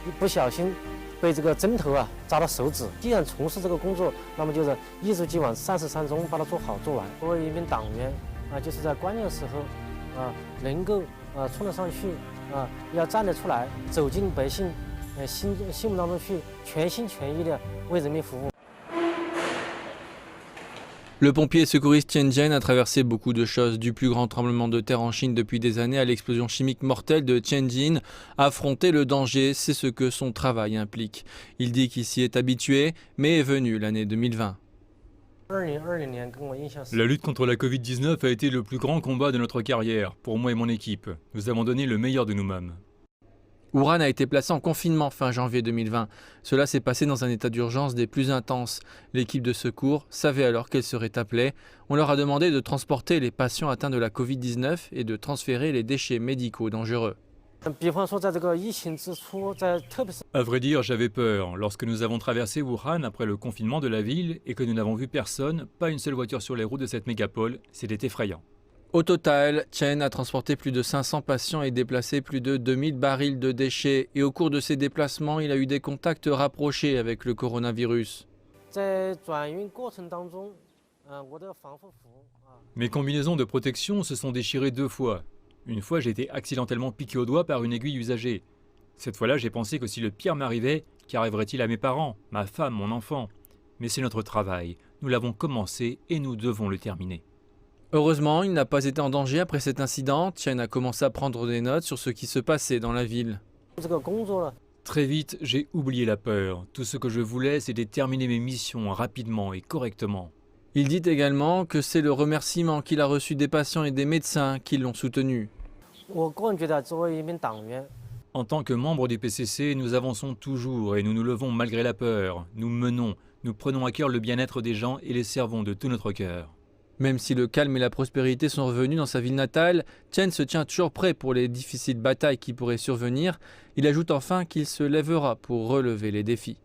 一不小心被这个针头扎到手指。既然从事这个工作，那么就是一如既往，善始善终，把它做好做完。作为一名党员就是在关键时候能够冲得上去要站得出来，走进百姓心目当中去，全心全意的为人民服务。 Le pompier secouriste Chen Jian a traversé beaucoup de choses, du plus grand tremblement de terre en Chine depuis des années à l'explosion chimique mortelle de Tianjin. Affronter le danger, c'est ce que son travail implique. Il dit qu'il s'y est habitué, mais est venue l'année 2020. La lutte contre la Covid-19 a été le plus grand combat de notre carrière, pour moi et mon équipe. Nous avons donné le meilleur de nous-mêmes. Wuhan a été placé en confinement fin janvier 2020. Cela s'est passé dans un état d'urgence des plus intenses. L'équipe de secours savait alors qu'elle serait appelée. On leur a demandé de transporter les patients atteints de la Covid-19 et de transférer les déchets médicaux dangereux. À vrai dire, j'avais peur. Lorsque nous avons traversé Wuhan après le confinement de la ville et que nous n'avons vu personne, pas une seule voiture sur les routes de cette mégapole, c'était effrayant. Au total, Chen a transporté plus de 500 patients et déplacé plus de 2000 barils de déchets. Et au cours de ces déplacements, il a eu des contacts rapprochés avec le coronavirus. Mes combinaisons de protection se sont déchirées 2 fois. Une fois, j'ai été accidentellement piqué au doigt par une aiguille usagée. Cette fois-là, j'ai pensé que si le pire m'arrivait, qu'arriverait-il à mes parents, ma femme, mon enfant? Mais c'est notre travail. Nous l'avons commencé et nous devons le terminer. Heureusement, il n'a pas été en danger après cet incident. Chen a commencé à prendre des notes sur ce qui se passait dans la ville. Très vite, j'ai oublié la peur. Tout ce que je voulais, c'était terminer mes missions rapidement et correctement. Il dit également que c'est le remerciement qu'il a reçu des patients et des médecins qui l'ont soutenu. En tant que membre du PCC, nous avançons toujours et nous nous levons malgré la peur. Nous menons, nous prenons à cœur le bien-être des gens et les servons de tout notre cœur. Même si le calme et la prospérité sont revenus dans sa ville natale, Chen se tient toujours prêt pour les difficiles batailles qui pourraient survenir. Il ajoute enfin qu'il se lèvera pour relever les défis.